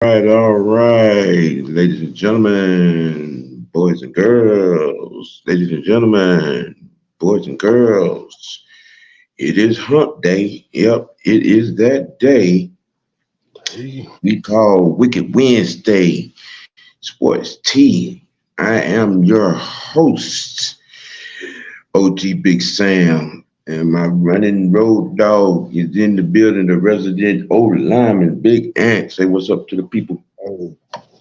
All right, ladies and gentlemen, boys and girls, ladies and gentlemen, boys and girls. It is hump day. Yep, it is that day Hey, we call Wicked Wednesday Sports Tea. I am your host, OG Big Sam, and my running road dog is in the building, the resident old lineman, Big Ant. Say what's up to the people. hey,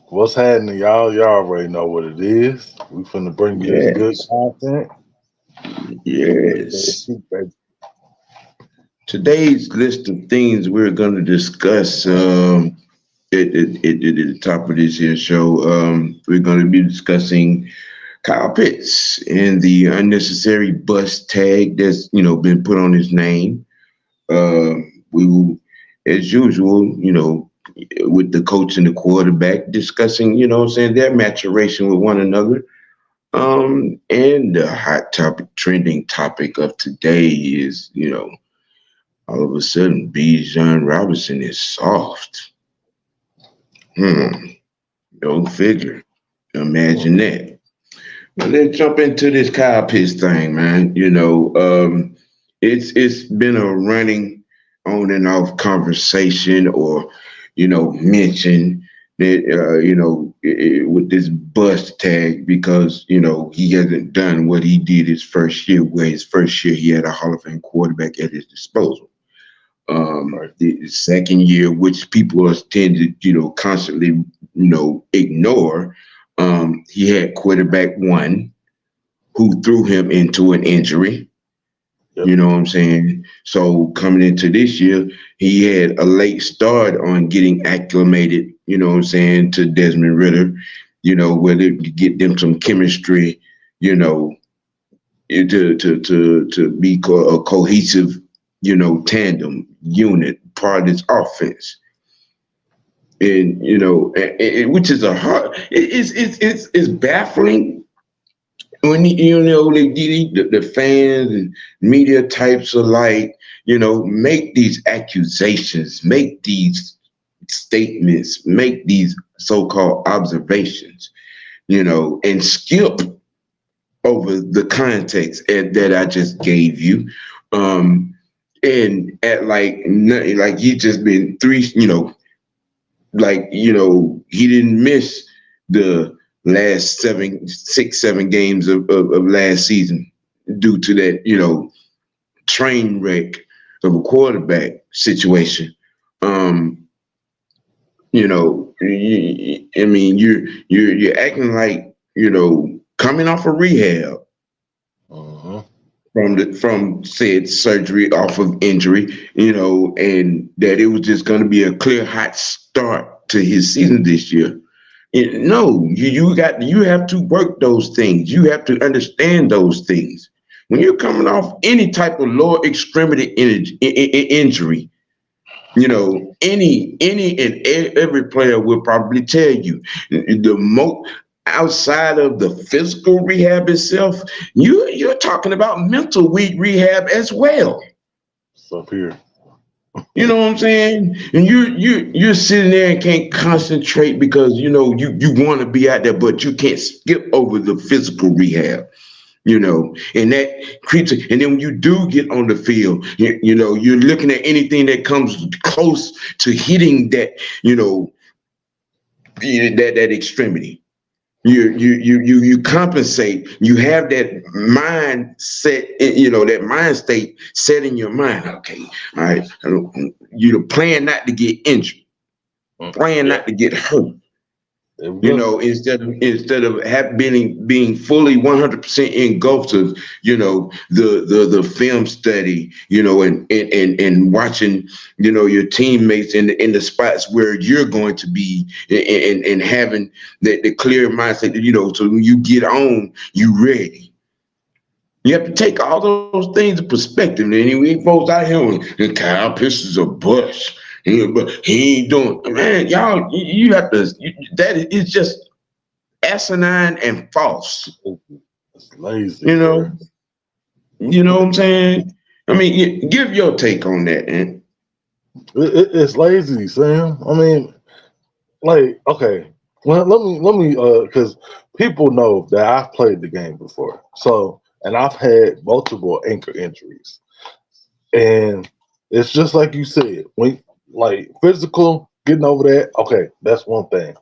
what's happening, y'all? Y'all already know what it is. We finna bring you this good Yes, content. Let's go yes. keep that. Today's list of things we're going to discuss at the top of this here show, we're going to be discussing Kyle Pitts and the unnecessary bust tag that's been put on his name. Uh, we will, as usual, with the coach and the quarterback discussing, what I'm saying, their maturation with one another. And the hot topic, trending topic of today is, all of a sudden, Bijan Robinson is soft. Hmm. Go figure. Imagine Mm, that. Well, let's jump into this Kyle Pitts thing, man. It's been a running on and off conversation or mention that with this bust tag because he hasn't done what he did his first year. Where his first year he had a Hall of Fame quarterback at his disposal. right. The second year, which people are tend to, constantly, ignore, he had quarterback one who threw him into an injury. Yep. You know what I'm saying? So coming into this year, he had a late start on getting acclimated, you know what I'm saying, to Desmond Ritter, whether to get them some chemistry, you know, to be a cohesive, tandem unit, part of this offense. And which is a hard, it's baffling when the fans and media types alike, make these accusations, make these statements, make these so-called observations, and skip over the context that I just gave you. And at like he just been three, he didn't miss the last 7 games of last season due to that, train wreck of a quarterback situation. Um, I mean, you're acting like, coming off of rehab Uh-huh. from said surgery off of injury, and that it was just going to be a clear hot start to his season this year. No, you have to work those things. You have to understand those things. When you're coming off any type of lower extremity injury, any and every player will probably tell you the most outside of the physical rehab itself, you're talking about mental rehab as well. It's up here. You know what I'm saying? And you're sitting there and can't concentrate because you want to be out there, but you can't skip over the physical rehab. And that creeps. And then when you do get on the field, you're looking at anything that comes close to hitting that, that extremity. You compensate. You have that mind set, that mind state set in your mind. Okay, all right. You're playing not to get injured, playing Yeah, not to get hurt. there we go. Instead of being fully 100% engulfed of the film study, and watching your teammates in the spots where you're going to be, and having the clear mindset that, so when you get on, you ready. You have to take all those things in perspective. And we folks out here and Kyle Pitts is a bust. But he ain't doing, man, y'all, you have to, that is just asinine and false. It's lazy, You bro. know, you know what I'm saying? I mean, give your take on that, man. It's lazy, Sam. I mean, like, okay, well, let me, because people know that I've played the game before, so and I've had multiple ankle injuries, and it's just like you said, when like physical getting over that, okay, that's one thing,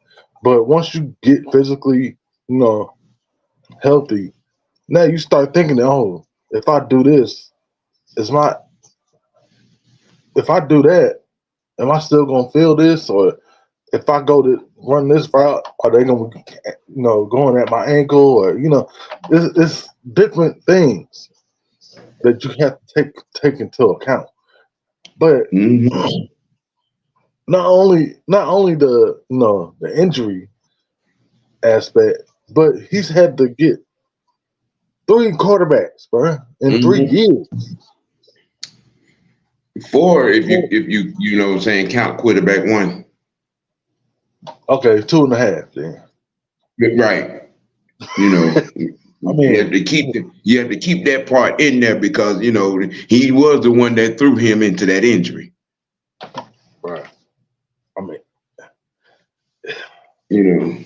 but once you get physically, you know, healthy, now you start thinking, oh, if I do this, is my if I do that, am I still gonna feel this, or if I go to run this route, are they gonna, going at my ankle, or it's different things that you have to take into account. But Mhm. not only the the injury aspect, but he's had to get three quarterbacks, bro, in three Mhm. years. Four, if you know what I'm saying, count quarterback one. Okay, 2.5 then. Right. You know, I you have mean, to keep that part in there because he was the one that threw him into that injury. right. I mean, You know.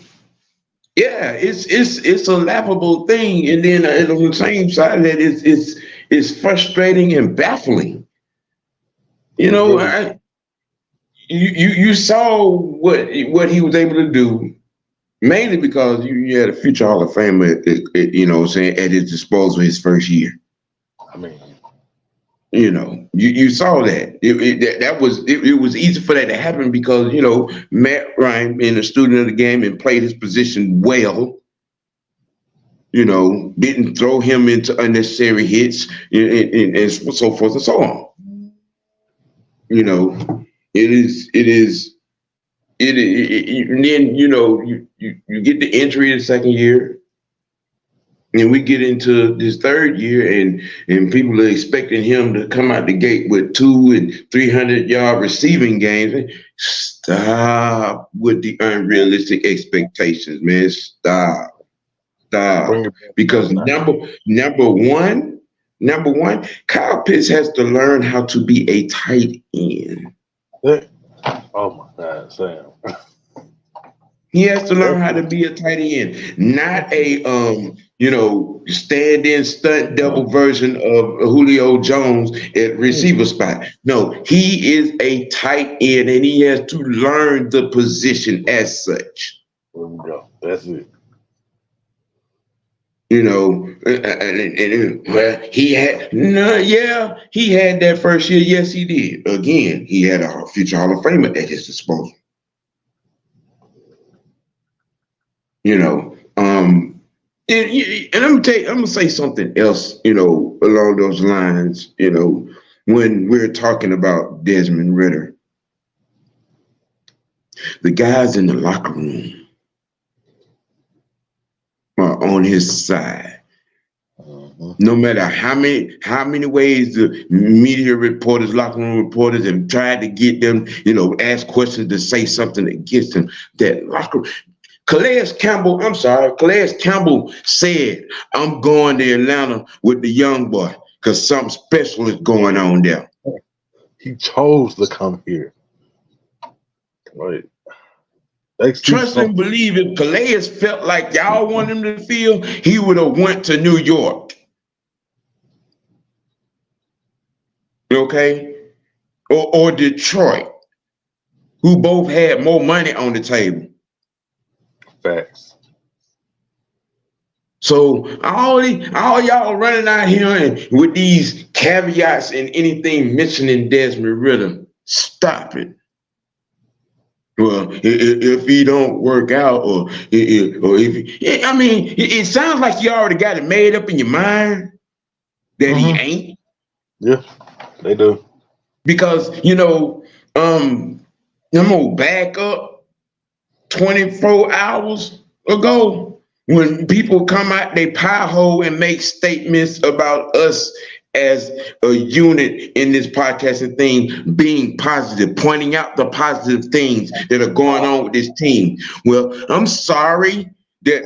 Yeah, it's a laughable thing, and then on the same side that it's frustrating and baffling. You it's know, really you saw what he was able to do mainly because you had a future Hall of Famer, what I'm saying, at his disposal his first year. I mean, You saw that. It was easy for that to happen because Matt Ryan being a student of the game and played his position well. Didn't throw him into unnecessary hits and so forth and so on. You know, and then you get the injury the second year, and we get into this third year, and people are expecting him to come out the gate with 200 and 300 yard receiving games. Stop with the unrealistic expectations, man. bring Stop. it back Because down now. number one, Kyle Pitts has to learn how to be a tight end. Yeah. Oh my God, Sam. He has to learn That's how to be a tight end, not a stand in stunt double version of Julio Jones at receiver spot. No, he is a tight end and he has to learn the position as such. There we go. That's it. Well, he had no, yeah, he had that first year. Yes, he did. Again, he had a future Hall of Famer at his disposal. You know, and I'm gonna say something else. Along those lines. When we're talking about Desmond Ritter, the guys in the locker room are on his side. No matter how many ways the media reporters, locker room reporters have tried to get them, ask questions to say something against him, that locker Calais Campbell said, I'm going to Atlanta with the young boy because something special is going on there. He chose to come here. Right. Trust and believe if Calais felt like y'all want him to feel, he would have went to New York. Okay? Or Detroit, who both had more money on the table. Facts. So all y'all running out here and with these caveats and anything mentioning Desmond Ritter, stop it. Well, if he don't work out, or if I mean, it sounds like you already got it made up in your mind that he ain't. Yeah, they do. Because I'm gonna back up 24 hours ago when people come out they pie hole and make statements about us as a unit in this podcasting thing being positive, pointing out the positive things that are going on with this team. Well, I'm sorry that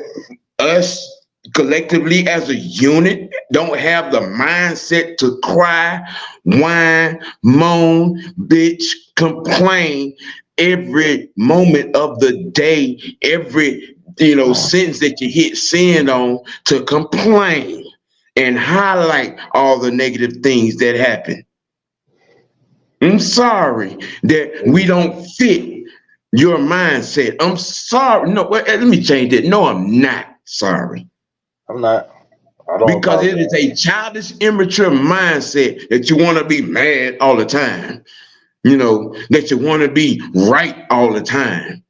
us collectively as a unit don't have the mindset to cry, whine, moan, bitch, complain every moment of the day, every sentence that you hit send on to complain and highlight all the negative things that happen. I'm sorry that we don't fit your mindset. I'm sorry. No, let me change it. No, I'm not sorry. I'm not. I don't Because it apologize. is a childish, immature mindset that you want to be mad all the time. That you want to be right all the time.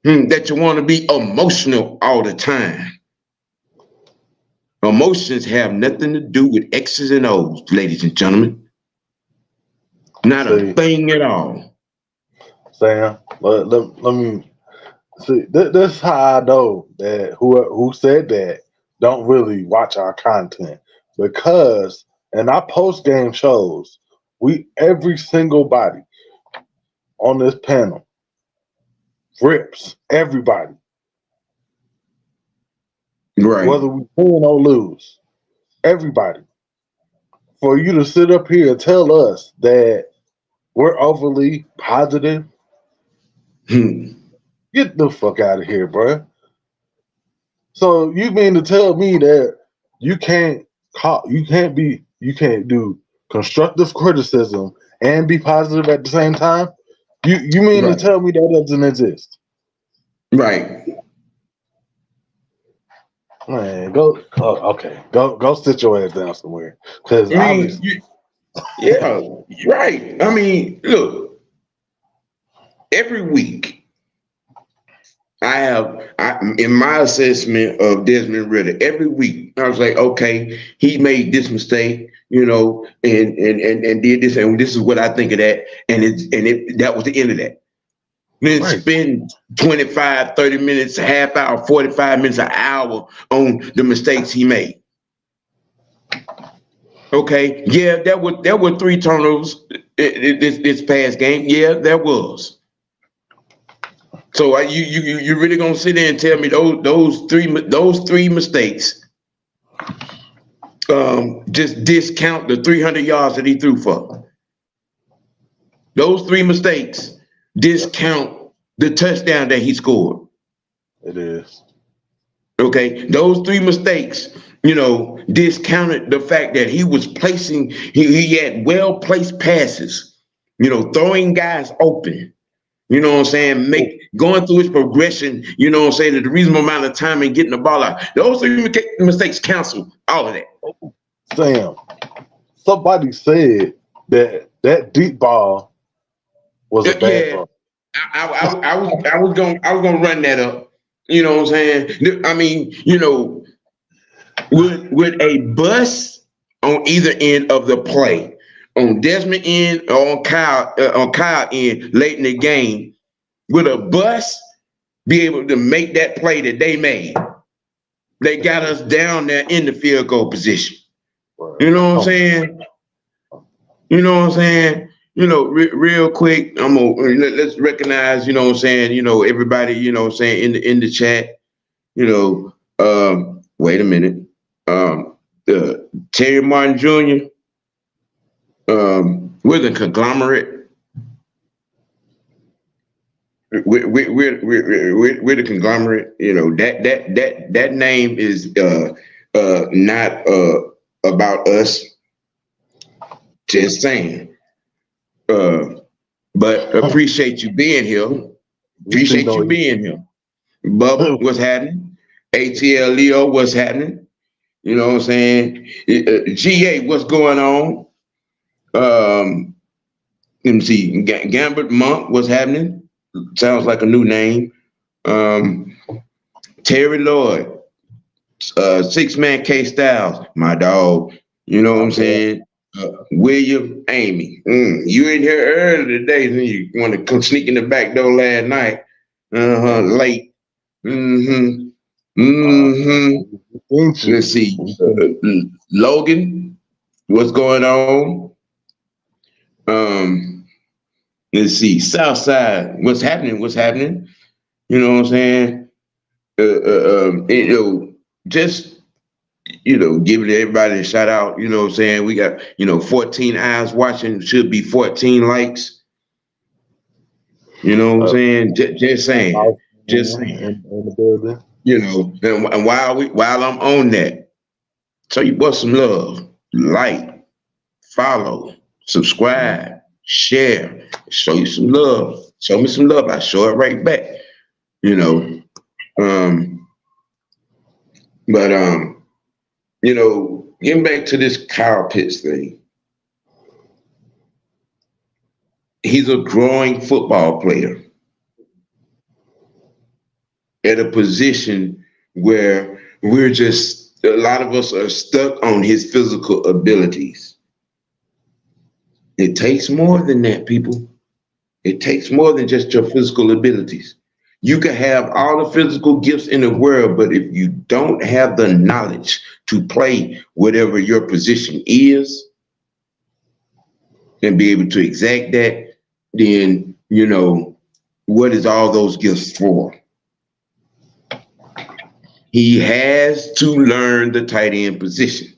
That you want to be emotional all the time. Emotions have nothing to do with X's and O's, ladies and gentlemen. Not a thing at all. Sam, let me see. This is how I know that who said that don't really watch our content, because in our post game shows, every single body on this panel rips everybody, Right. whether we win or lose, everybody. For you to sit up here and tell us that we're overly positive, get the fuck out of here, bro. So you mean to tell me that you can't do constructive criticism and be positive at the same time? You mean to tell me that doesn't exist? Right. Man, okay. Go sit your ass down somewhere. Because yeah, right. I mean, look, every week in my assessment of Desmond Ridder, every week I was like, okay, he made this mistake, and did this, and this is what I think of that, that was the end of that. Then spend 25, 30 minutes, a half hour, 45 minutes, an hour on the mistakes he made. Okay, yeah, there were 3 turnovers this past game. Yeah, there was. So you really gonna sit there and tell me those three mistakes? Just discount the 300 yards that he threw for. Those 3 mistakes discount the touchdown that he scored. It is. Okay, those 3 mistakes, discounted the fact that he was he had well-placed passes, throwing guys open. You know what I'm saying? Going through his progression, you know what I'm saying, at a reasonable amount of time and getting the ball out. Those 3 mistakes cancel all of that. Sam, somebody said that deep ball was a bad ball. I was gonna run that up. You know what I'm saying? I mean, with a bust on either end of the play, on Desmond end or on Kyle end late in the game, would a bust be able to make that play that they made? They got us down there in the field goal position. You know what I'm saying? You know what I'm saying? Real quick, let's recognize, you know what I'm saying, everybody, you know what I'm saying, in the chat, wait a minute. Terry Martin Jr., we're the conglomerate. We're the conglomerate. That name is not about us. Just saying. But appreciate you being here. Appreciate you being here. Bubba, what's happening? ATL Leo, what's happening? You know what I'm saying? GA, what's going on? Let me see. Gambit Monk, what's happening? Sounds like a new name. Terry Lloyd, 6-man K Styles, my dog. You know what I'm saying? William Amy, you in here early today, then you want to come sneak in the back door last night. Late. Let's see. Logan, what's going on? Let's see. Southside, what's happening? You know what I'm saying? Just giving everybody a shout out. You know what I'm saying? We got 14 eyes watching. Should be 14 likes. You know what I'm Uh, saying? Just saying. South Just man saying. in the building. You know, and while I'm on that, show you boys some love. Like, follow, subscribe, share, show you some love. Show me some love. I show it right back. You know. Um, but getting back to this Kyle Pitts thing, he's a growing football player at a position where a lot of us are stuck on his physical abilities. It takes more than that, people. It takes more than just your physical abilities. You can have all the physical gifts in the world, but if you don't have the knowledge to play whatever your position is and be able to exact that, then, what is all those gifts for? He has to learn the tight end position.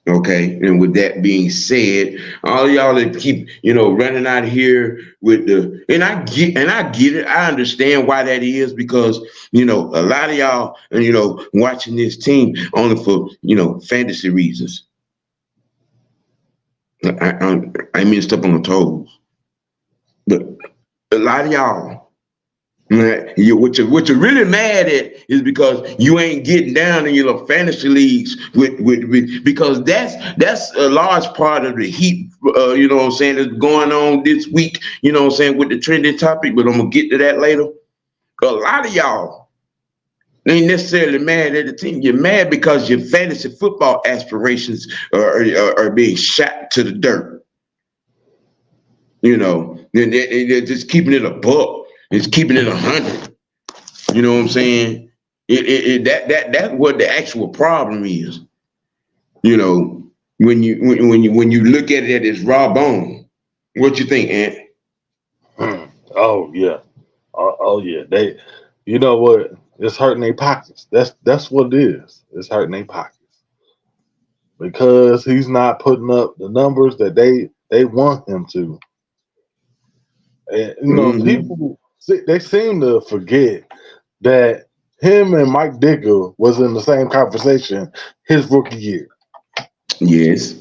Okay, and with that being said, all y'all that keep running out here with and I get it. I understand why that is, because a lot of y'all watching this team only for fantasy reasons. I mean, step on the toes, but a lot of y'all. What you're really mad at is because you ain't getting down in your fantasy leagues with because that's a large part of the heat, what I'm saying, that's going on this week, what I'm saying, with the trending topic, but I'm gonna get to that later. A lot of y'all ain't necessarily mad at the team. You're mad because your fantasy football aspirations are being shot to the dirt. And they're just keeping it a buck. It's keeping it 100. You know what I'm saying? That's what the actual problem is. When you look at it as raw bone, what you think, Ant? Oh yeah, oh yeah. You know what? It's hurting their pockets. That's what it is. It's hurting their pockets because he's not putting up the numbers that they want him to. And people, they seem to forget that him and Mike Dicker was in the same conversation his rookie year. Yes.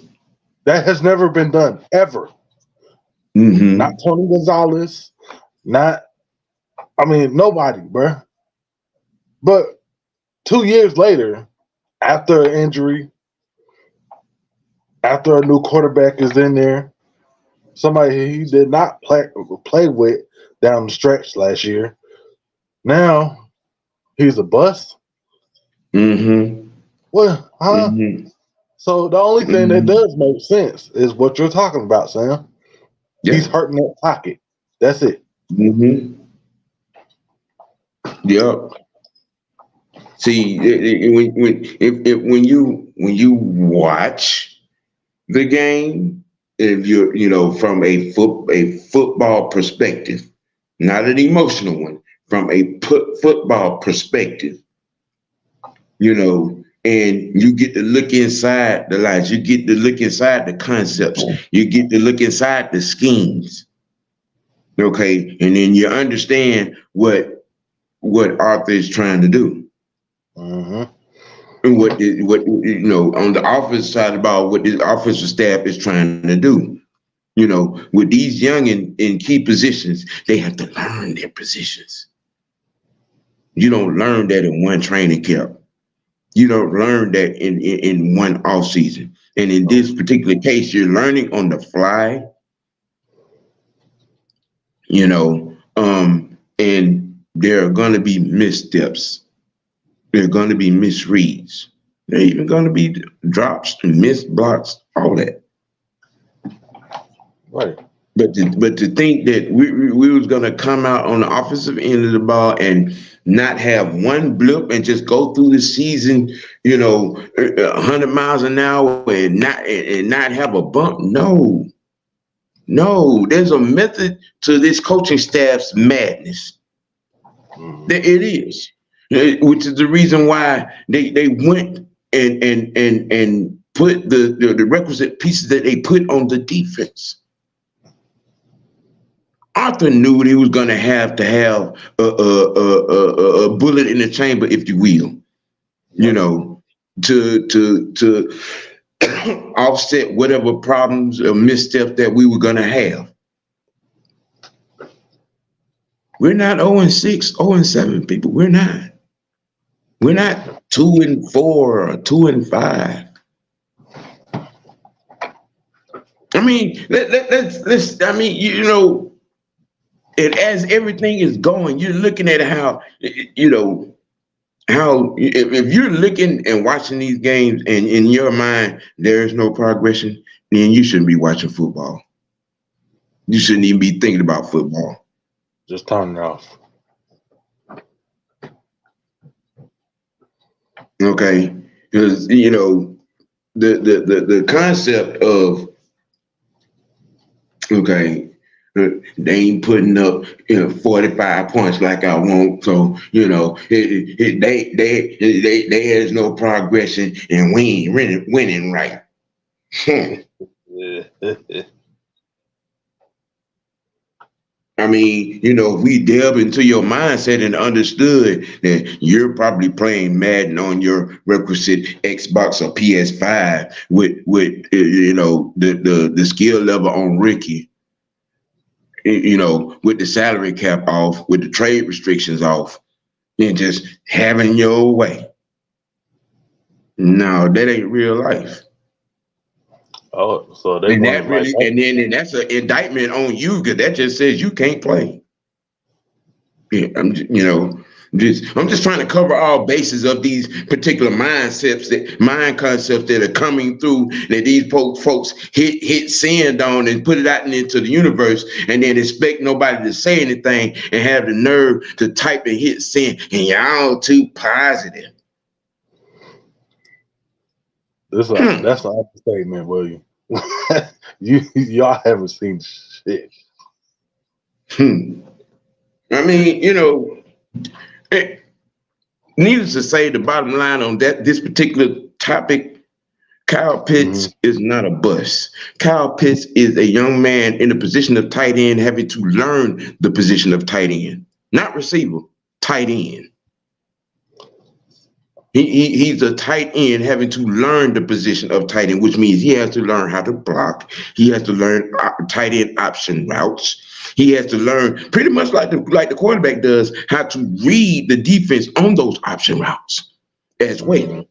That has never been done, ever. Not Tony Gonzalez, nobody, bro. But 2 years later, after an injury, after a new quarterback is in there, somebody he did not play with down the stretch last year, now he's a bust. Well, huh? So the only thing that does make sense is what you're talking about, Sam. Yeah. He's hurting that pocket. That's it. Yep. See, when you watch the game, if you're from a football perspective, not an emotional one, from a football perspective, and you get to look inside the lines, you get to look inside the concepts, you get to look inside the schemes. Okay, and then you understand what Arthur is trying to do. And what on the offensive side about what the offensive staff is trying to do. With these young in key positions, they have to learn their positions. You don't learn that in one training camp. You don't learn that in one off season. And in this particular case, you're learning on the fly. And there are going to be missteps. There are going to be misreads. There are even going to be drops, missed blocks, all that. Right. But to think that we was going to come out on the offensive end of the ball and not have one blip and just go through the season, 100 miles an hour and not have a bump. No, there's a method to this coaching staff's madness. It is, which is the reason why they went and put the requisite pieces that they put on the defense. Arthur knew he was going to have a bullet in the chamber, if you will, you know, to offset whatever problems or missteps that we were going to have. We're not 0-6, 0-7, people. We're not. We're not 2-4 or 2-5. I mean, let's. I mean, you know, as everything is going, you're looking at how, you know, how if you're looking and watching these games and in your mind there is no progression, then you shouldn't be watching football. You shouldn't even be thinking about football. Just turn it off. Okay, because you know the concept of okay, they ain't putting up 45 points like I want, so you know they has no progression and we ain't winning right. I mean, you know, if we delve into your mindset and understood that you're probably playing Madden on your requisite Xbox or PS5 with you know the skill level on Ricky, you know, with the salary cap off, with the trade restrictions off, and just having your way. No, that ain't real life. Oh, so they And want that to really, and that's an indictment on you because that just says you can't play. Yeah, I'm just trying to cover all bases of these particular mind concepts that are coming through that these folks hit send on and put it out into the universe and then expect nobody to say anything and have the nerve to type and hit send and y'all too positive. That's an understatement, William. Y'all haven't seen shit. I mean, you know, needless to say, the bottom line on this particular topic, Kyle Pitts is not a bust. Kyle Pitts is a young man in the position of tight end having to learn the position of tight end, not receiver, tight end. He's a tight end having to learn the position of tight end, which means he has to learn how to block. He has to learn tight end option routes. He has to learn pretty much like the quarterback does how to read the defense on those option routes as well.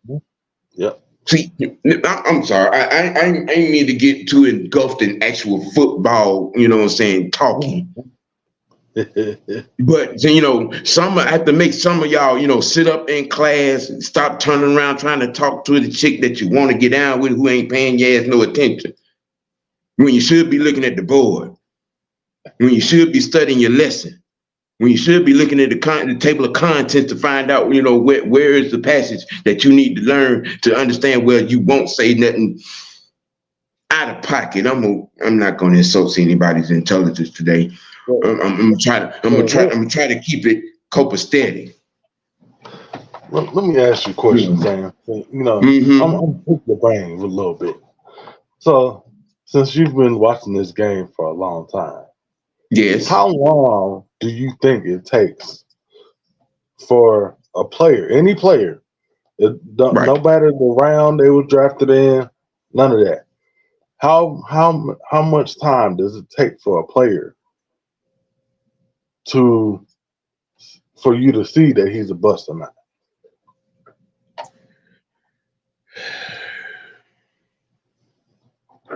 Yep. See, I'm sorry. I ain't mean to get too engulfed in actual football, you know what I'm saying, talking. But you know, I have to make some of y'all, you know, sit up in class and stop turning around trying to talk to the chick that you want to get down with who ain't paying your ass no attention. When you should be looking at the board. When you should be studying your lesson. When you should be looking at the table of contents to find out, you know, where is the passage that you need to learn to understand where you won't say nothing out of pocket. I'm not going to insult anybody's intelligence today. I'm gonna try to keep it copacetic. Let me ask you a question, Sam. You know, I'm picking the brain a little bit. So, since you've been watching this game for a long time, yes, how long do you think it takes for a player, any player, no matter the round they were drafted in, none of that? How much time does it take for a player for you to see that he's a bust or not?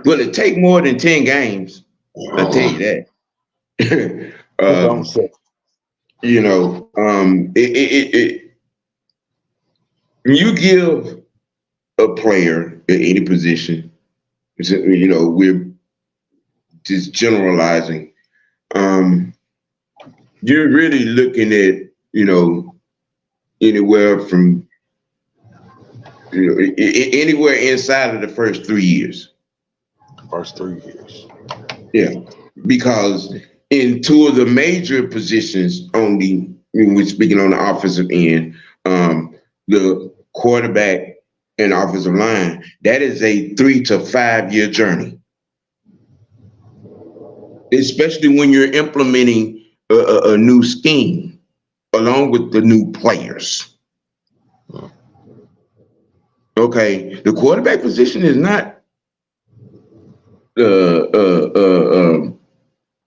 Will it take more than 10 games? I'll tell you that. You know, you give a player at any position, you know, we're just generalizing. You're really looking at, you know, anywhere from, you know, anywhere inside of the first 3 years. First 3 years. Yeah, because in two of the major positions we're speaking on the offensive end, the quarterback and offensive line, that is a 3 to 5 year journey. especially when you're implementing a new scheme along with the new players. Okay, the quarterback position is not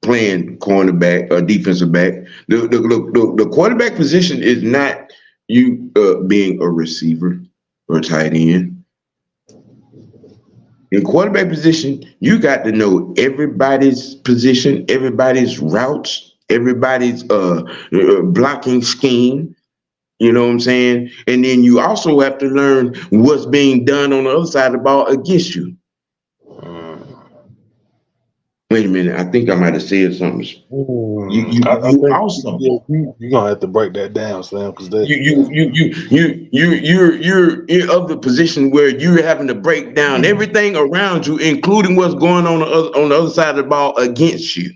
playing cornerback or defensive back. The quarterback position is not you being a receiver or tight end. In quarterback position, you got to know everybody's position, everybody's routes, everybody's blocking scheme. You know what I'm saying? And then you also have to learn what's being done on the other side of the ball against you. Wait a minute, I think I might have said something. I think also you're gonna have to break that down, Sam, because you're of the position where you're having to break down everything around you, including what's going on the other side of the ball against you.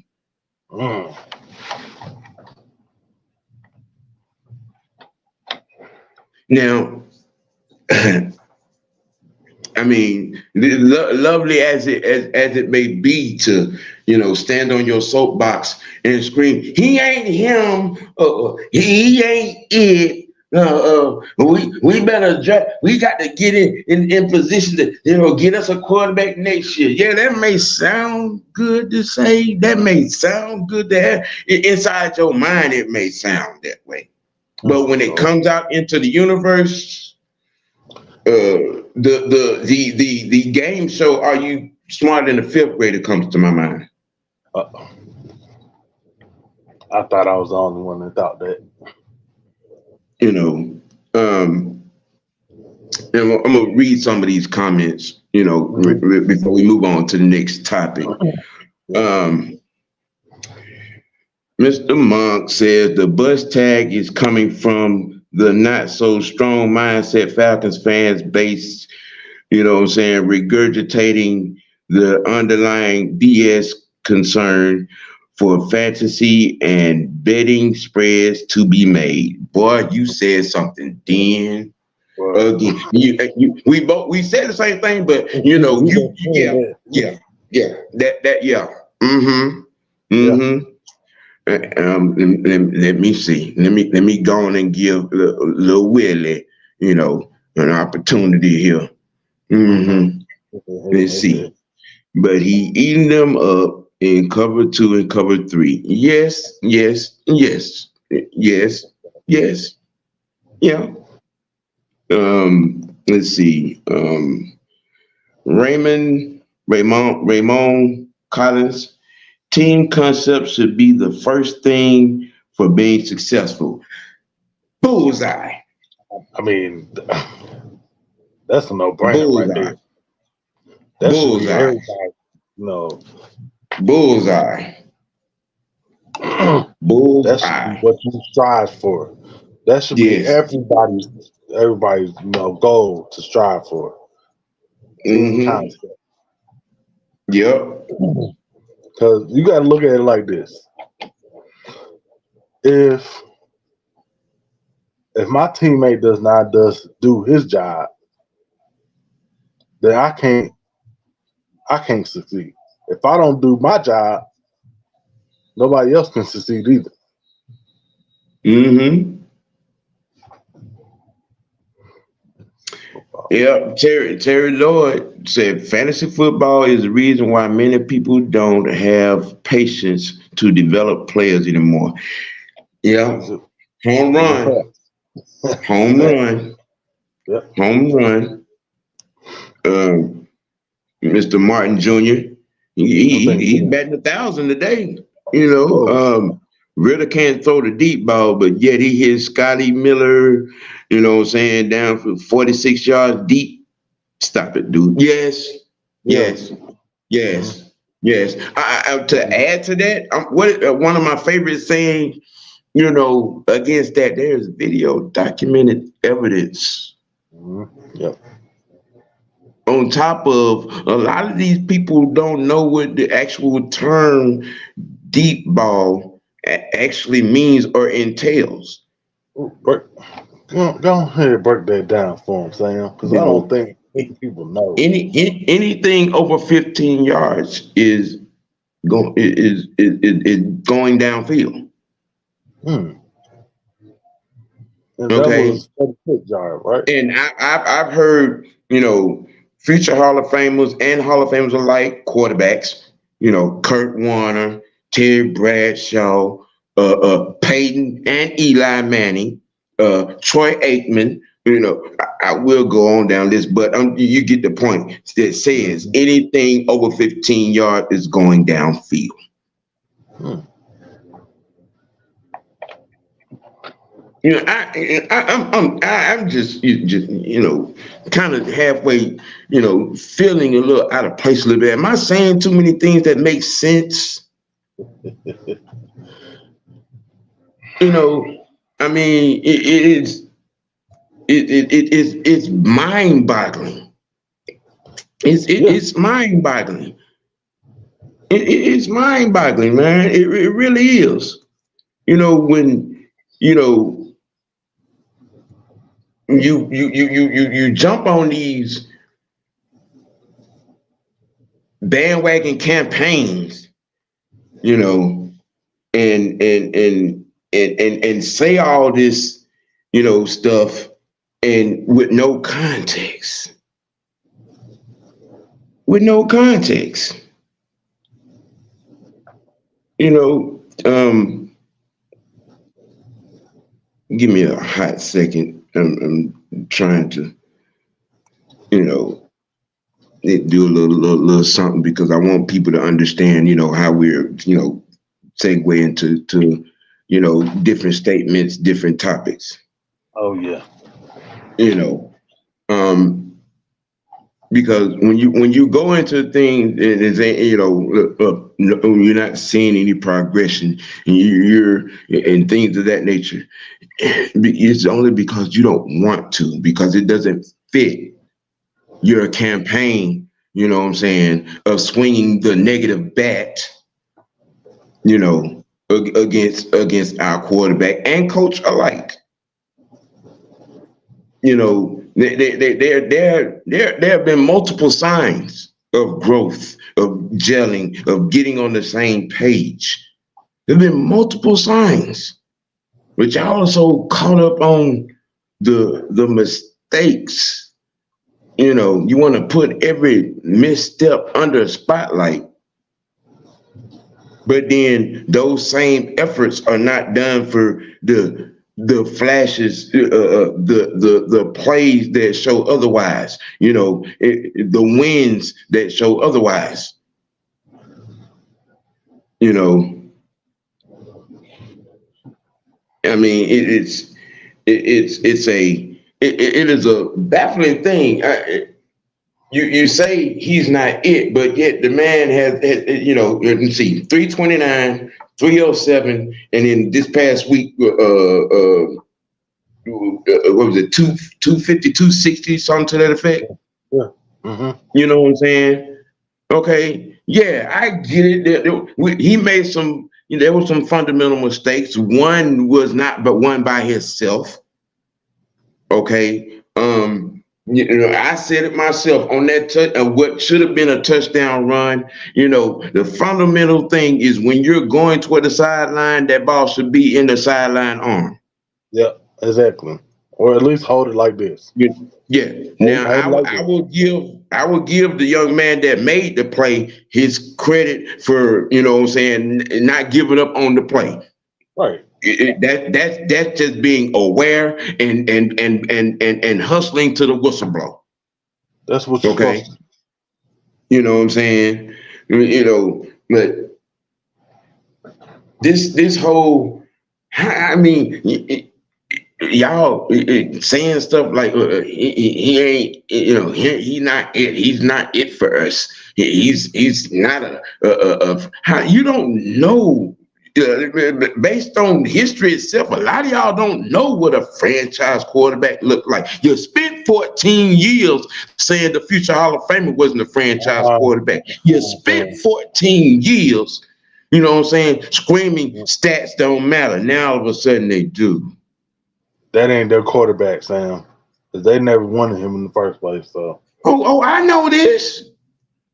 Now, I mean, lovely as it may be to, stand on your soapbox and scream, "He ain't him. He ain't it. We better we got to get in position to get us a quarterback next year." Yeah, that may sound good to say. That may sound good to have inside your mind. It may sound that way, but when it comes out into the universe, the game show "Are You Smarter Than a Fifth Grader" comes to my mind. I thought I was the only one that thought that. And I'm gonna read some of these comments, before we move on to the next topic. Mr. Monk says the bus tag is coming from the not so strong mindset Falcons fans base, regurgitating the underlying BS concern for fantasy and betting spreads to be made. Boy, you said something then. Again, we said the same thing, but let me see. Let me go on and give Lil Willie, an opportunity here. Let's see. But he eating them up in cover 2 and cover 3. Yes. Yeah. Let's see. Raymond Collins. Team concept should be the first thing for being successful. Bullseye. I mean, that's a no-brainer right there. That Bullseye. Bullseye. Bullseye. That should be what you strive for. That should be everybody's goal to strive for. Concept. Yep. Because you got to look at it like this. If my teammate does not do his job, then I can't succeed. If I don't do my job, nobody else can succeed either. Yeah, Terry Lloyd said fantasy football is the reason why many people don't have patience to develop players anymore. Yeah, home run. Yep. Home run. Mr. Martin Jr. He's batting 1,000 today. Ritter can't throw the deep ball, but yet he hit Scotty Miller, down for 46 yards deep. Stop it, dude. Yes. To add to that, one of my favorite sayings, against that, there's video documented evidence. Yep. On top of a lot of these people don't know what the actual term deep ball actually means or entails. Go ahead and break that down for them, Sam, because I don't think people know. Anything over 15 yards is is going downfield. Hmm. And that Okay, was Freddie Kitchard, right? and I've heard, future Hall of Famers and Hall of Famers alike, quarterbacks, Kurt Warner, Terry Bradshaw, Peyton and Eli Manning, Troy Aikman. I will go on down this, but you get the point. That says Mhm. anything over 15 yards is going downfield. Hmm. I'm just kind of halfway, feeling a little out of place a little bit. Am I saying too many things that make sense? You know, I mean, it's mind boggling. Yeah. It's mind boggling. It's mind boggling, man. It really is. When you know you jump on these bandwagon campaigns, you know, and say all this, stuff, and with no context, with no context, you know. Give me a hot second. I'm trying to, you know, do a little something because I want people to understand, how we're, segue into different statements, different topics. Oh yeah. You know, um, because when you go into things and say, you're not seeing any progression, and you're and things of that nature, it's only because you don't want to, because it doesn't fit your campaign, what I'm saying, of swinging the negative bat, against our quarterback and coach alike. There have been multiple signs of growth, of gelling, of getting on the same page. There have been multiple signs, but y'all also caught up on the mistakes. You want to put every misstep under a spotlight, but then those same efforts are not done for the flashes, the plays that show otherwise. The wins that show otherwise. You know, I mean, it is a baffling thing. You say he's not it, but yet the man you can see 329, 307, and then this past week, what was it, 250, 260, something to that effect? Yeah. Mm-hmm. You know what I'm saying? Okay, yeah, I get it. He made some, there were some fundamental mistakes. One was not, but one by himself. Okay. I said it myself on that what should have been a touchdown run. The fundamental thing is when you're going toward the sideline, that ball should be in the sideline arm. Yeah, exactly. Or at least hold it like this. Yeah. Now I will give the young man that made the play his credit for, what I'm saying, not giving up on the play. Right. That's just being aware and hustling to the whistleblower. That's what you're Okay. supposed to do. You know what I'm saying? But this whole, I mean, y'all saying stuff like he ain't, he's not it. He's not it for us. He's not how you don't know. Based on history itself, a lot of y'all don't know what a franchise quarterback looked like. You spent 14 years saying the future Hall of Famer wasn't a franchise quarterback. You spent 14 years, what I'm saying, screaming stats don't matter. Now all of a sudden they do. That ain't their quarterback, Sam. Because they never wanted him in the first place. So. Oh, I know this.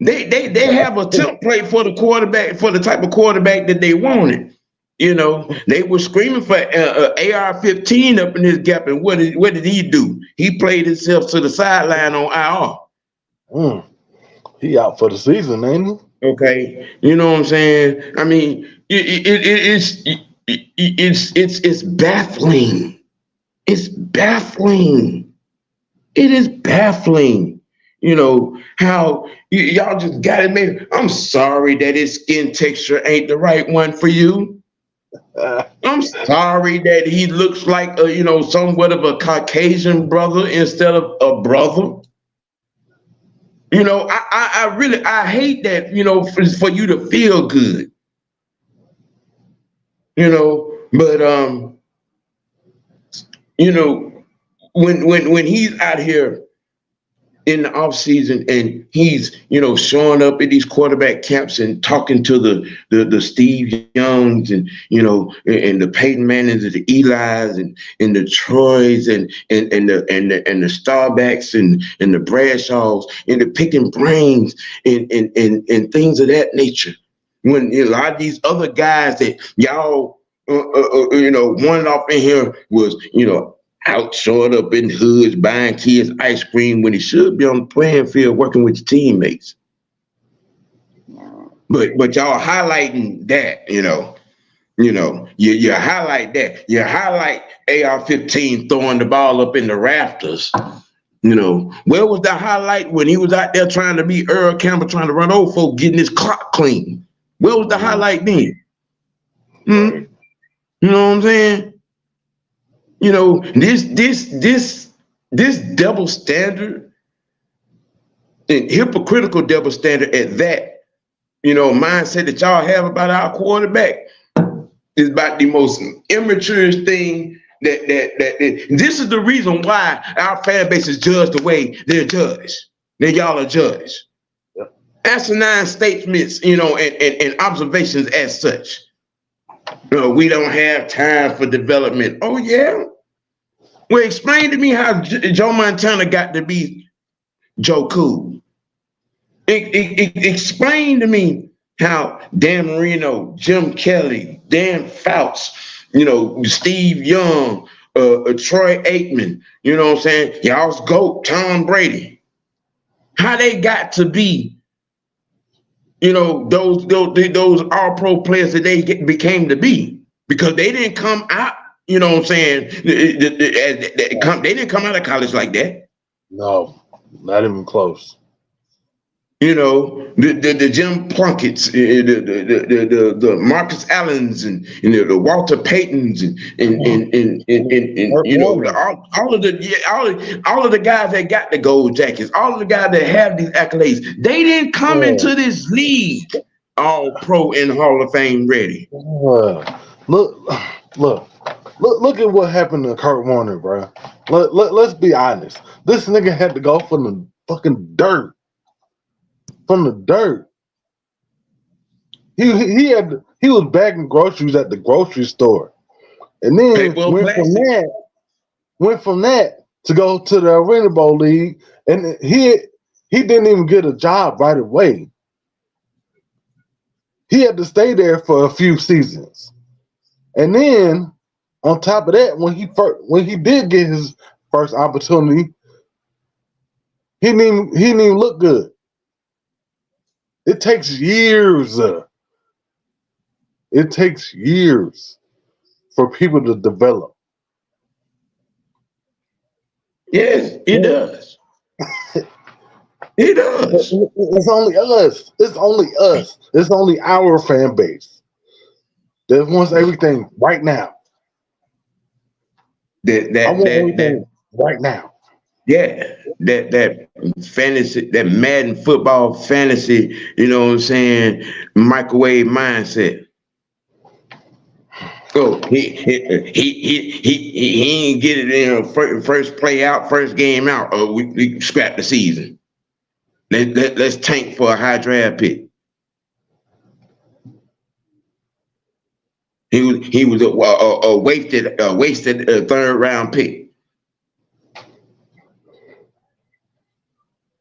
They have a template for the quarterback, for the type of quarterback that they wanted. You know, they were screaming for AR-15 up in his gap, and what did he do? He played himself to the sideline on IR. He out for the season, ain't he? Okay, you know what I'm saying? I mean, it's baffling. It's baffling. It is baffling. You know how y'all just got it made. I'm sorry that his skin texture ain't the right one for you. I'm sorry that he looks like somewhat of a Caucasian brother instead of a brother. You know, I really hate that, for you to feel good. But when he's out here in the off season and he's showing up at these quarterback camps and talking to the Steve Youngs and and the Peyton Mannings and the Eli's and the Troys and the Starbacks and the Bradshaws and the picking brains and things of that nature. When a lot of these other guys that y'all one off in here was out showing up in hoods, buying kids ice cream when he should be on the playing field working with your teammates. But y'all highlighting that, you highlight that. You highlight AR-15 throwing the ball up in the rafters. Where was the highlight when he was out there trying to be Earl Campbell, trying to run over folks, getting his clock clean? Where was the highlight then? You know what I'm saying? This double standard and hypocritical double standard at that, mindset that y'all have about our quarterback is about the most immature thing that this is the reason why our fan base is judged the way they're judged. That y'all are judged. Yep. Asinine statements, and observations as such. We don't have time for development. Oh, yeah? Well, explain to me how Joe Montana got to be Joe Cool. Explain to me how Dan Marino, Jim Kelly, Dan Fouts, Steve Young, Troy Aikman, you know what I'm saying? Y'all's GOAT, Tom Brady. How they got to be those all-pro players that they became to be, because they didn't come out, you know what I'm saying? They didn't come out of college like that. No, not even close. The Jim Plunkett's, the Marcus Allens and the Walter Paytons and all of the guys that got the gold jackets, all of the guys that have these accolades, they didn't come into this league all pro and Hall of Fame ready. Look at what happened to Kurt Warner, bro. Let's be honest. This nigga had to go from the fucking dirt. From the dirt. He was bagging groceries at the grocery store. And then went from that to go to the Arena Bowl League, and he didn't even get a job right away. He had to stay there for a few seasons. And then on top of that, when he did get his first opportunity, he didn't even look good. It takes years. It takes years for people to develop. Yes, it does. It does. It's only us. It's only us. It's only our fan base that wants everything right now. That right now. Yeah, that fantasy, that Madden football fantasy, you know what I'm saying, microwave mindset. Oh, he ain't get it in first play out, first game out. Oh, we scrap the season. Let's tank for a high draft pick. He was a wasted third round pick.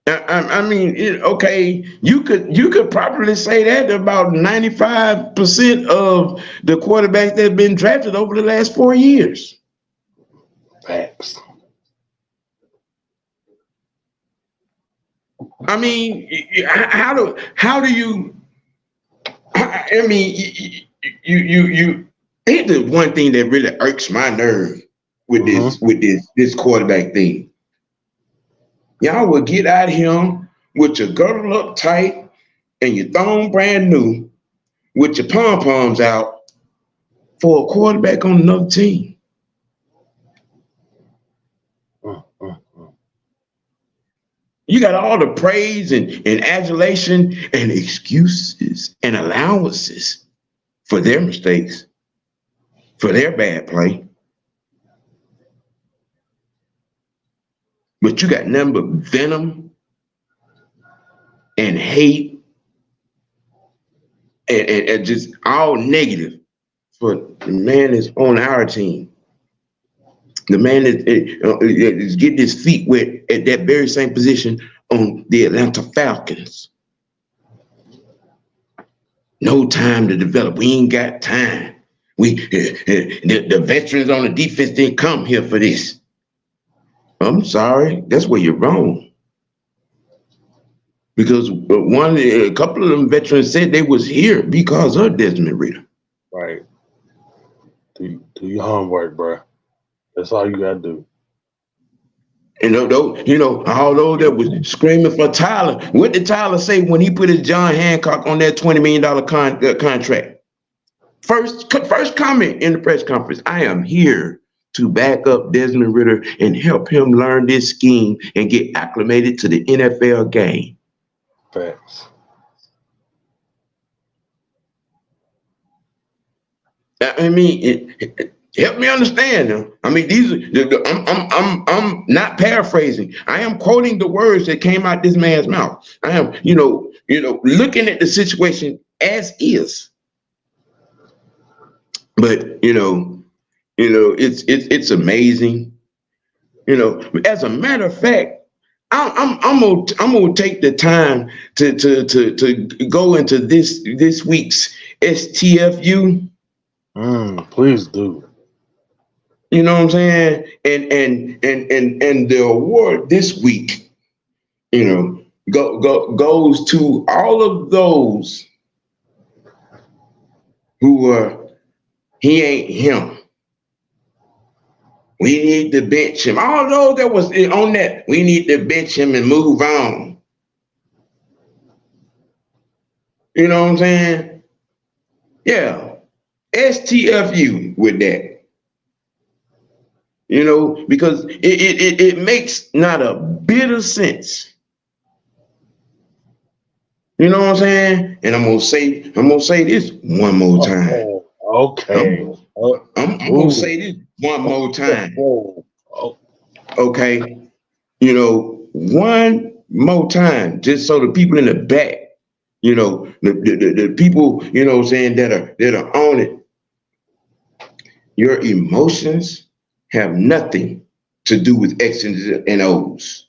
I mean, okay, you could probably say that about 95% of the quarterbacks that have been drafted over the last 4 years. Facts. I mean, how do you? I mean, you. Here's the one thing that really irks my nerve with this quarterback thing. Y'all will get out here with your girdle up tight and your thong brand new, with your pom poms out for a quarterback on another team. You got all the praise and adulation and excuses and allowances for their mistakes, for their bad play. But you got nothing but venom and hate and just all negative for the man that's on our team. The man that is getting his feet wet at that very same position on the Atlanta Falcons. No time to develop. We ain't got time. The veterans on the defense didn't come here for this. I'm sorry, that's where you're wrong. Because a couple of them veterans said they was here because of Desmond Ridder. Right. Do your homework, bro. That's all you gotta do. And all those that was screaming for Tyler. What did Tyler say when he put his John Hancock on that $20 million contract? First comment in the press conference: I am here to back up Desmond Ridder and help him learn this scheme and get acclimated to the NFL game. Facts. I mean, help me understand them. I mean, I'm not paraphrasing. I am quoting the words that came out this man's mouth. I am, looking at the situation as is. But it's amazing. As a matter of fact, I'm gonna take the time to go into this week's STFU. Please do. You know what I'm saying? And the award this week, goes to all of those who are he ain't him. We need to bench him. All those that was on that, we need to bench him and move on. You know what I'm saying? Yeah. STFU with that. Because it makes not a bit of sense. You know what I'm saying? And I'm gonna say this one more time. Okay. I'm gonna say this one more time. Okay. One more time, just so the people in the back, the people, saying that are on it. Your emotions have nothing to do with X's and O's.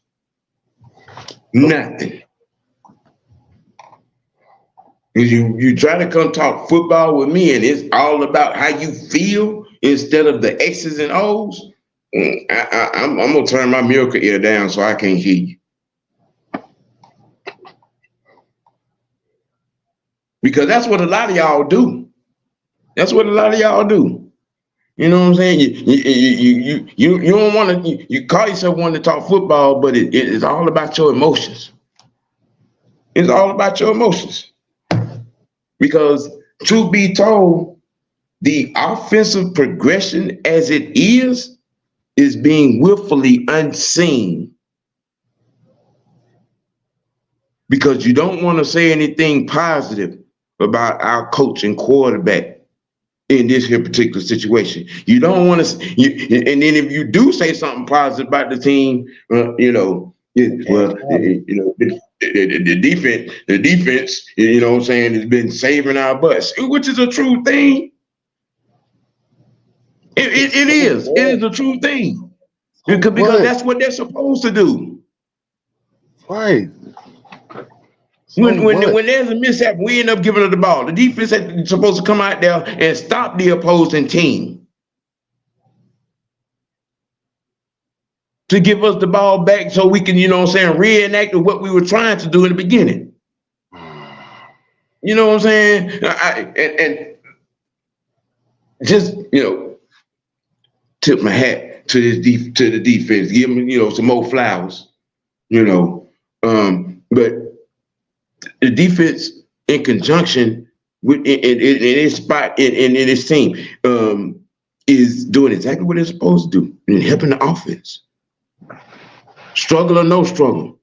Nothing. You try to come talk football with me and it's all about how you feel instead of the X's and O's. I'm gonna turn my miracle ear down so I can't hear you. Because that's what a lot of y'all do. That's what a lot of y'all do. You know what I'm saying? You don't want to. You call yourself wanting to talk football, but it's all about your emotions. It's all about your emotions. Because truth be told, the offensive progression as it is being willfully unseen. Because you don't want to say anything positive about our coach and quarterback in this here particular situation. You don't want to, and then if you do say something positive about the team, the defense, what I'm saying, has been saving our butts, which is a true thing. It is a true thing because that's what they're supposed to do. Right. When there's a mishap, we end up giving up the ball. The defense is supposed to come out there and stop the opposing team to give us the ball back so we can, reenact what we were trying to do in the beginning. You know what I'm saying? And just, tip my hat to the defense. Give them, some more flowers. But the defense, in conjunction with in its spot in its team, is doing exactly what they're supposed to do and helping the offense. Struggle or no struggle.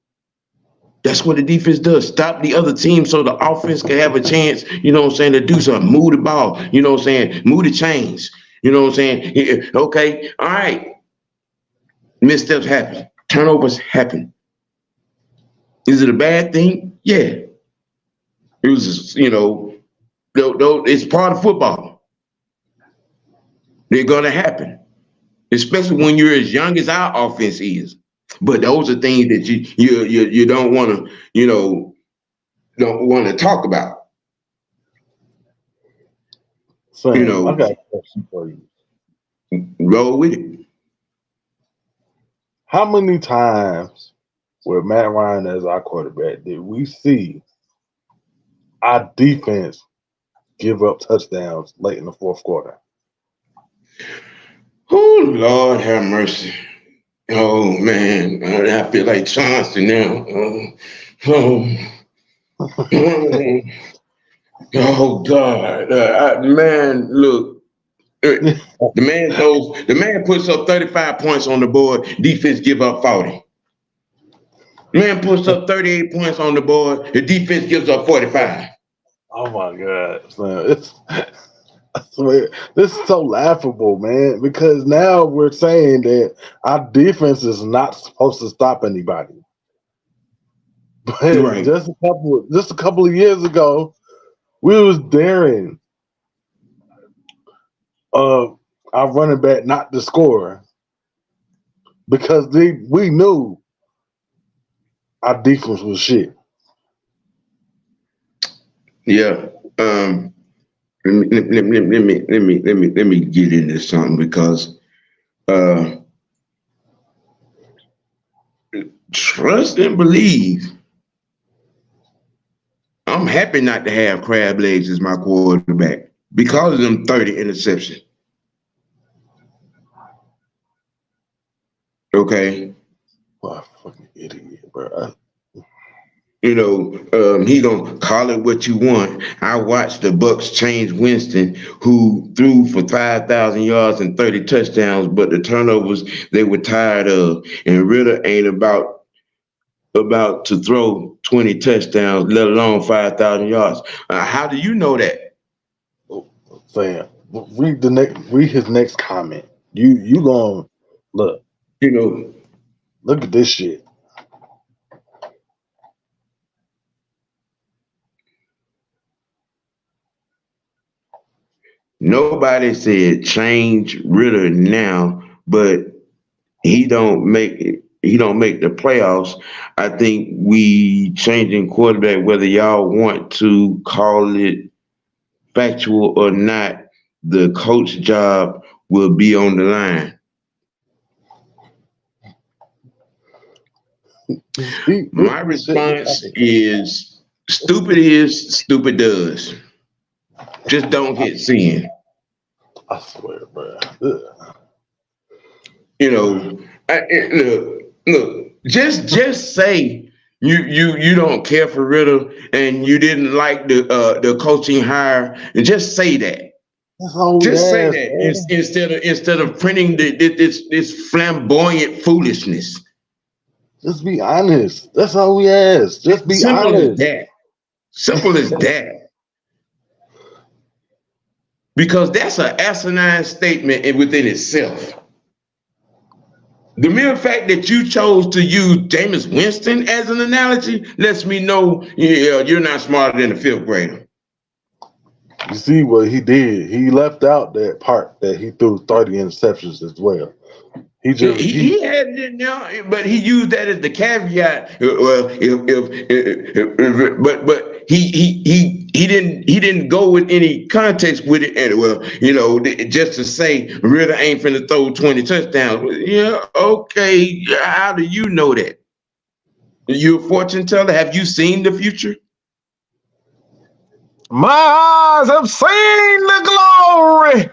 That's what the defense does. Stop the other team so the offense can have a chance, to do something. Move the ball, Move the chains. Okay, all right. Missteps happen. Turnovers happen. Is it a bad thing? Yeah. It was, it's part of football. They're going to happen, especially when you're as young as our offense is. But those are things that you don't want to talk about. So, I got a question for you. Roll with it. How many times with Matt Ryan as our quarterback did we see our defense give up touchdowns late in the fourth quarter? Oh, Lord have mercy. Oh, man. I feel like Chauncey now. Oh, God. Man, look. The man puts up 35 points on the board. Defense give up 40. Man puts up 38 points on the board. The defense gives up 45. Oh my God, man. I swear, this is so laughable, man, because now we're saying that our defense is not supposed to stop anybody. But right. just a couple of years ago, we was daring our running back not to score because we knew our defense was shit. Yeah. Let me get into something because trust and believe. I'm happy not to have Crab Legs as my quarterback because of them 30 interceptions. Okay. What a fucking idiot, bro. He gonna call it what you want. I watched the Bucks change Winston, who threw for 5,000 yards and 30 touchdowns, but the turnovers they were tired of. And Ritter ain't about to throw 20 touchdowns, let alone 5,000 yards. How do you know that? Sam, read his next comment. You gonna look. Look at this shit. Nobody said change Ritter now, but he don't make the playoffs. I think we changing quarterback, whether y'all want to call it factual or not, the coach job will be on the line. My response is stupid does. Just don't hit sin. I swear, bro. Look. Just say you don't care for Ritter and you didn't like the coaching hire, and just say that. Just say that instead of printing this flamboyant foolishness. Just be honest. That's all we ask. Just be honest. Simple as that. Because that's an asinine statement within itself. The mere fact that you chose to use Jameis Winston as an analogy lets me know you're not smarter than a fifth grader. You see what he did? He left out that part that he threw 30 interceptions as well. He had it in there, but he used that as the caveat. Well, but he didn't go with any context with it. And well, just to say, Ritter ain't finna throw 20 touchdowns. Yeah, okay. How do you know that? You're a fortune teller. Have you seen the future? My eyes have seen the glory.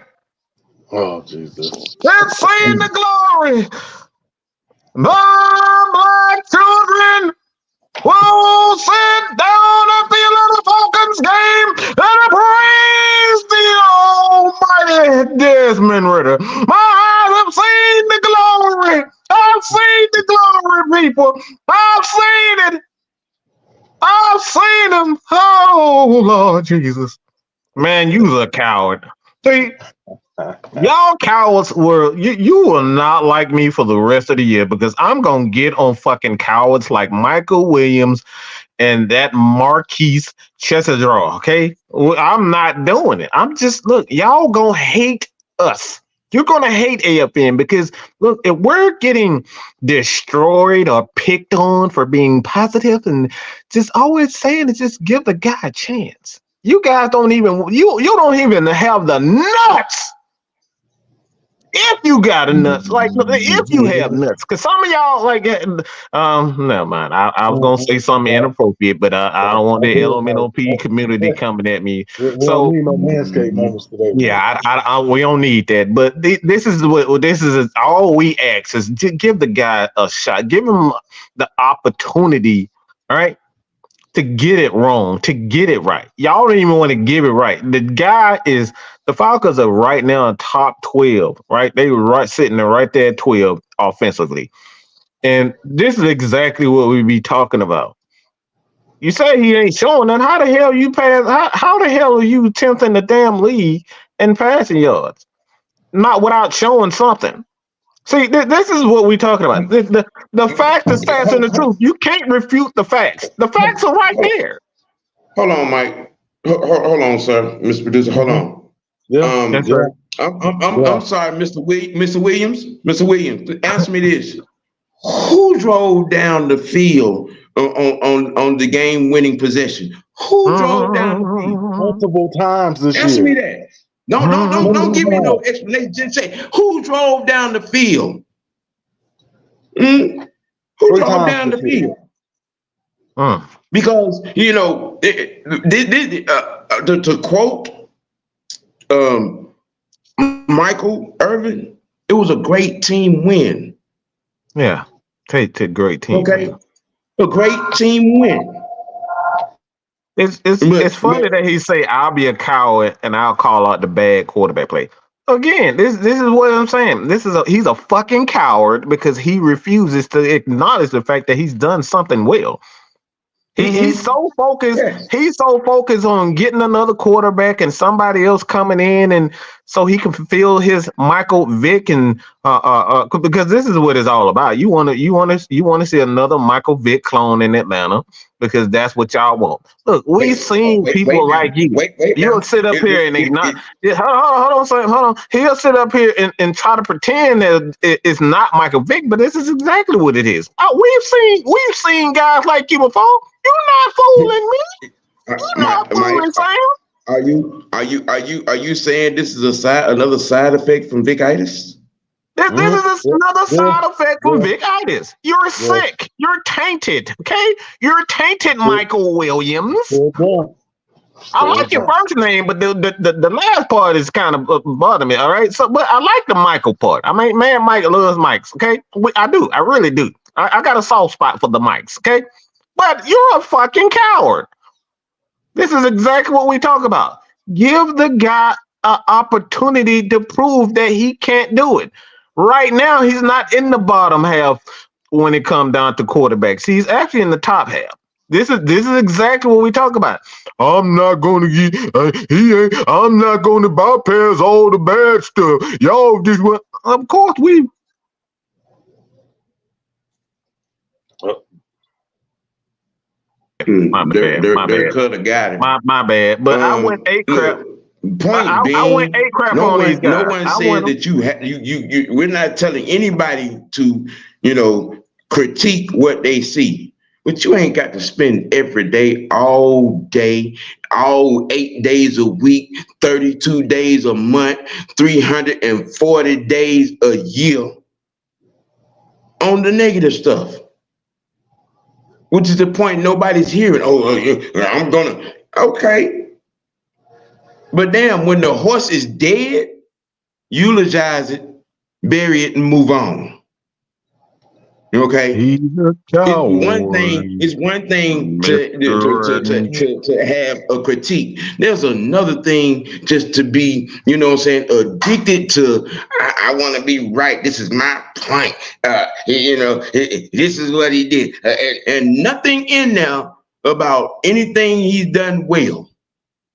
Oh, Jesus. They've seen the glory. The black children will sit down at the Atlanta Falcons game and praise the almighty Desmond Ritter. My eyes have seen the glory. I've seen the glory, people. I've seen it. I've seen him. Oh, Lord Jesus. Man, you's a coward. See, y'all cowards you will not like me for the rest of the year because I'm gonna get on fucking cowards like Michael Williams and that Marquise Chessedra, okay? I'm not doing it. I'm just, look, y'all gonna hate us. You're gonna hate AFN because, look, if we're getting destroyed or picked on for being positive and just always saying to just give the guy a chance. You guys don't even, you don't even have the nuts. If you got a nuts, like if you have nuts, because some of y'all like, never mind. I was gonna say something inappropriate, but I don't want the LMNOP community coming at me. We don't need no Manscaped moments today. Yeah, we don't need that. But this is all we ask is to give the guy a shot, give him the opportunity, all right, to get it wrong, to get it right. Y'all don't even want to give it right. The Falcons are right now in top 12, right? They were sitting there right there at 12 offensively. And this is exactly what we be talking about. You say he ain't showing nothing. How the hell you pass? How the hell are you 10th in the damn league in passing yards? Not without showing something. See, this is what we're talking about. The fact is facts and the truth. You can't refute the facts. The facts are right there. Hold on, Mike. Hold on, sir. Mr. Producer, hold on. Yeah, That's right. I'm sorry, Mr. Williams. Mr. Williams, answer me this: who drove down the field on the game-winning possession? Who drove down the field multiple times this year? Answer me that. Don't give me no explanation. Just say who drove down the field. Who drove down the field? Because to quote Michael Irvin, it was a great team win. Yeah, take great team. Okay, win. A great team win. It's funny that he say I'll be a coward and I'll call out the bad quarterback play. Again, this is what I'm saying. He's a fucking coward because he refuses to acknowledge the fact that he's done something well. He's so focused. Yes. He's so focused on getting another quarterback and somebody else coming in, and so he can fulfill his Michael Vick and because this is what it's all about. You want to see another Michael Vick clone in Atlanta because that's what y'all want. Look, we've seen people like you. You'll sit up here and ignore. Hold on. He'll sit up here and try to pretend that it's not Michael Vick, but this is exactly what it is. We've seen guys like you before. You're not fooling me. You're not fooling Sam. Are you saying this is another side effect from Vic-itis? This is another side effect from Vic-itis. You're sick. You're tainted. Okay, you're tainted, Michael Williams. I like your first name, but the last part is kind of bothering me. All right, but I like the Michael part. I mean, man, Mike loves mics. Okay, I do. I really do. I got a soft spot for the mics. Okay. But you're a fucking coward. This is exactly what we talk about. Give the guy an opportunity to prove that he can't do it. Right now, he's not in the bottom half when it comes down to quarterbacks. He's actually in the top half. This is exactly what we talk about. I'm not going to I'm not going to bypass all the bad stuff. Y'all just went. Of course we. My bad. Could have got him. My bad. But I went 8 crap. Point being, I went eight crap on these guys. No one said that you. We're not telling anybody to, critique what they see. But you ain't got to spend every day, all 8 days a week, 32 days a month, 340 days a year on the negative stuff. Which is the point nobody's hearing. I'm gonna, okay. But damn, when the horse is dead, eulogize it, bury it, and move on. Okay. He's a coward. It's one thing to have a critique. There's another thing just to be, addicted to. I want to be right. This is my point. This is what he did, and nothing in there about anything he's done well.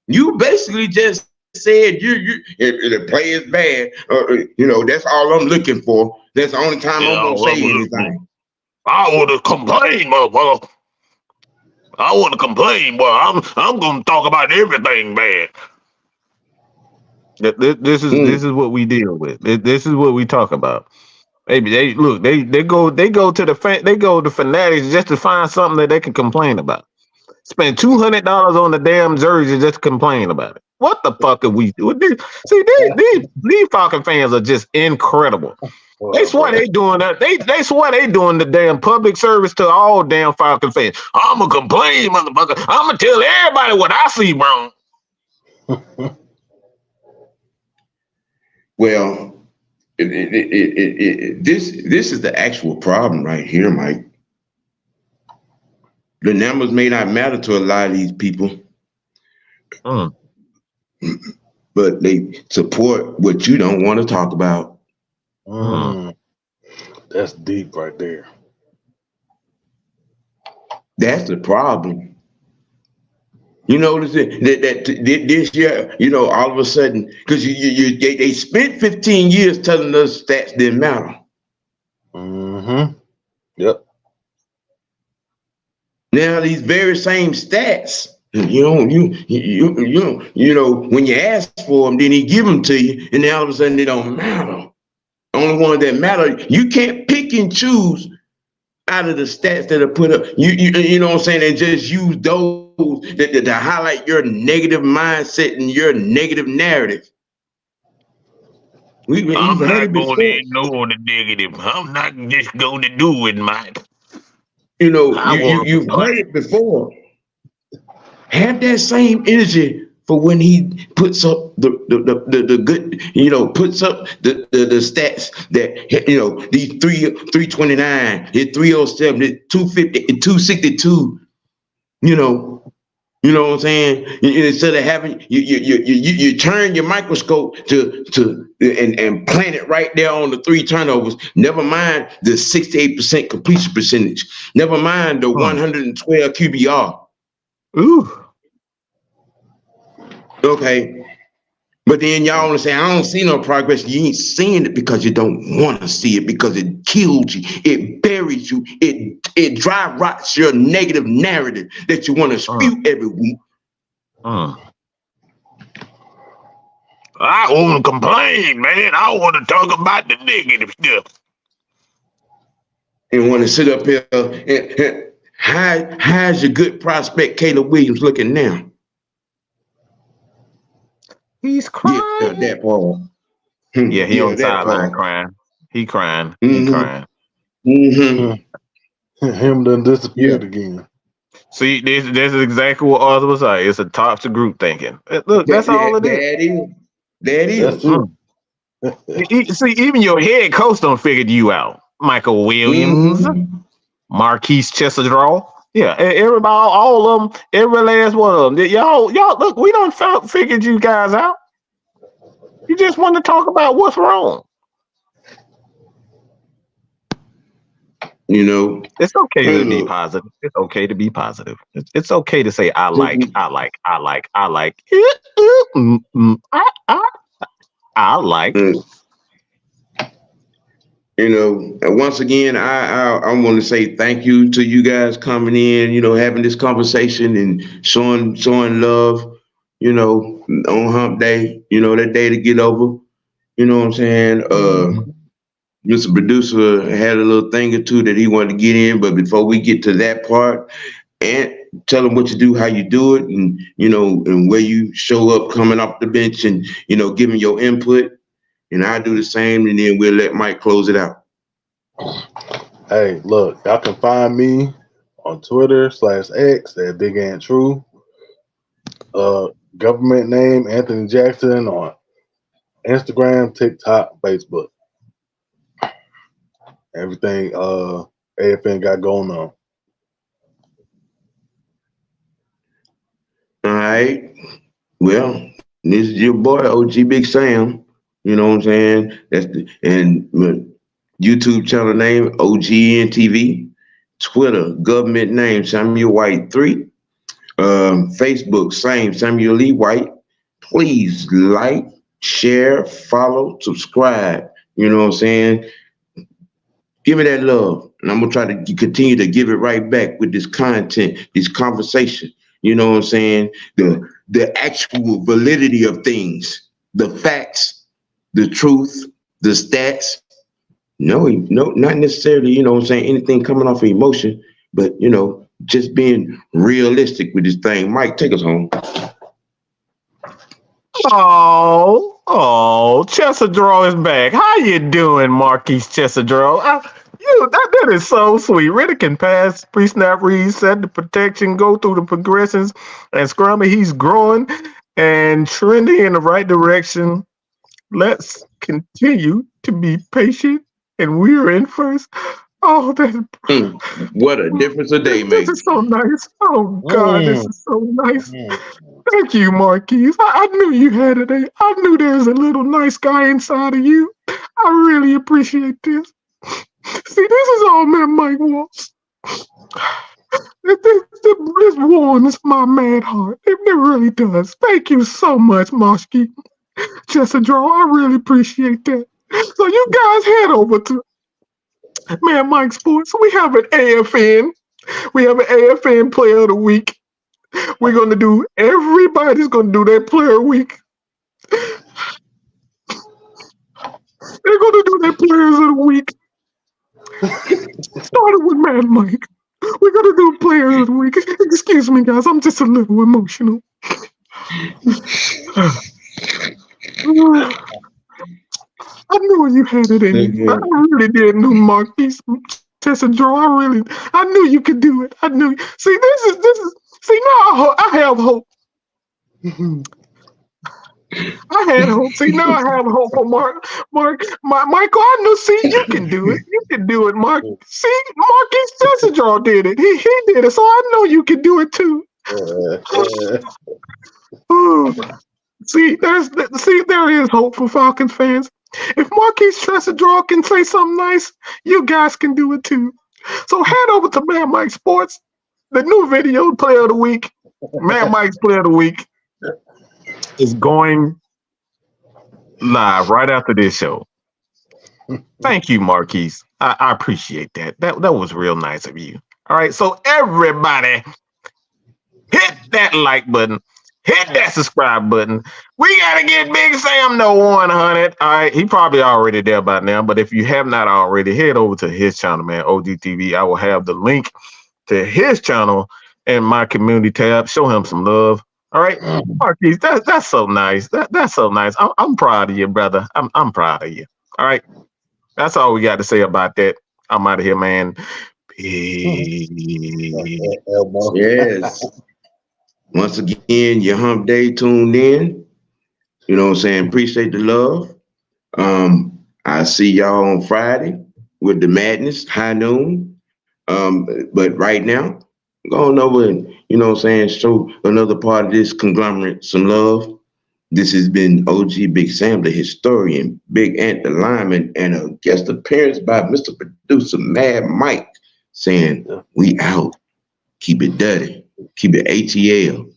You basically just said if the play is bad, that's all I'm looking for. That's the only time I'm gonna say anything. I want to complain, motherfucker. I want to complain, boy. I'm gonna talk about everything bad. This is what we deal with. This is what we talk about. Maybe they go to the fanatics just to find something that they can complain about. Spend $200 on the damn jersey just to complain about it. What the fuck are we doing? See, these Falcon fans are just incredible. They swear they doing that. They swear they doing the damn public service to all damn Falcon fans. I'ma complain, motherfucker. I'ma tell everybody what I see wrong. Well, this is the actual problem right here, Mike. The numbers may not matter to a lot of these people, but they support what you don't want to talk about. That's deep right there. That's the problem. You notice that this year, all of a sudden, because they spent 15 years telling us stats didn't matter. Yep. Now these very same stats, when you ask for them, then he give them to you, and then all of a sudden they don't matter. The only one that matter, you can't pick and choose out of the stats that are put up. You know what I'm saying, and just use those to highlight your negative mindset and your negative narrative. I'm not going to ignore the negative. I'm not just going to do it, Mike. You've heard it before. Have that same energy for when he puts up the good, puts up the stats that, these 329, hit 307, hit 250, 262, you know what I'm saying? Instead of having you turn your microscope and plant it right there on the 3 turnovers. Never mind the 68% completion percentage. Never mind the 112 QBR. Ooh. Okay. But then y'all want to say, I don't see no progress. You ain't seeing it because you don't want to see it, because it kills you. It buries you. It dry rots your negative narrative that you want to spew every week. I want to complain, man. I want to talk about the negative stuff. And want to sit up here and how's your good prospect Caleb Williams looking now? He's crying. Yeah, that part. Yeah, he on the sideline crying. He crying. Mm-hmm. He crying. Mm-hmm. Him done disappeared again. See, this is exactly what Arthur was saying. It's a toxic group thinking. Look, that's all it is. That is. See, even your head coach don't figure you out. Michael Williams, Marquise Chessedraw. Yeah, everybody, all of them, every last one of them. Y'all, look, we done figured you guys out. You just want to talk about what's wrong. It's okay to be positive. It's okay to be positive. It's okay to say I like. I like. Once again, I want to say thank you to you guys coming in, having this conversation and showing love you know, on hump day, that day to get over. You know what I'm saying? Mr. Producer had a little thing or two that he wanted to get in, but before we get to that part, and tell them what you do, how you do it, and and where you show up coming off the bench, and giving your input. And I do the same, and then we'll let Mike close it out. Hey, look, y'all can find me on Twitter/X at Big Ant True. Government name Anthony Jackson on Instagram, TikTok, Facebook. Everything AFN got going on. All right. Well, this is your boy OG Big Sam. You know what I'm saying? And YouTube channel name OGN TV. Twitter government name Samuel White 3. Facebook same Samuel Lee White. Please like, share, follow, subscribe. You know what I'm saying? Give me that love, and I'm gonna try to continue to give it right back with this content, this conversation. You know what I'm saying? The actual validity of things, the facts, the truth, the stats. No, not necessarily, you know what I'm saying, anything coming off of emotion, but just being realistic with this thing. Mike, take us home. Oh, Chesadro is back. How you doing, Marquise Chesadro? That is so sweet. Riddick can pass, pre-snap read, set the protection, go through the progressions, and Scrummy, he's growing and trending in the right direction. Let's continue to be patient, and we're in first. Oh, what a difference a day makes. This is so nice. Oh, God, this is so nice. Thank you, Marquise. I knew you had it. I knew there was a little nice guy inside of you. I really appreciate this. See, this is all man Mike wants. This warms my mad heart. It really does. Thank you so much, Moshki. Chesadro, I really appreciate that. So you guys head over to Man Mike Sports. We have an AFN. We have an AFN Player of the Week. We're going to do, everybody's going to do their Player of the Week. They're going to do their Players of the Week. Started with Mad Mike. We're going to do Players of the Week. Excuse me, guys. I'm just a little emotional. I knew you had it in you. I really did know Marquise Chesadro. I knew you could do it. I knew. See, this is. See, now I have hope. I had hope. See, now I have hope for Michael, I know. See, you can do it. You can do it, Mark. See, Marquise Chesadro did it. He did it. So I know you can do it too. See, there is hope for Falcons fans. If Marquise Chesadro can say something nice, you guys can do it too. So head over to Man Mike Sports, the new video Player of the Week. Man Mike's Player of the Week is going live right after this show. Thank you, Marquise. I appreciate that. That was real nice of you. All right, so everybody, hit that like button. Hit that subscribe button. We got to get Big Sam to 100. All right, he probably already there by now, but if you have not already, head over to his channel, man, OGTV. I will have the link to his channel in my community tab. Show him some love. All right, Marquise, that's so nice. That's so nice. I'm proud of you, brother. I'm proud of you. All right, that's all we got to say about that. I'm out of here, man. Peace. Yes. Once again, your hump day tuned in. You know what I'm saying? Appreciate the love. I see y'all on Friday with the madness, high noon. But right now, going over and, you know what I'm saying, show another part of this conglomerate some love. This has been OG Big Sam, the historian, Big Ant, the lineman, and a guest appearance by Mr. Producer Mad Mike saying, we out. Keep it dirty. Keep it ATL.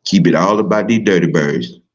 Keep it all about these dirty birds.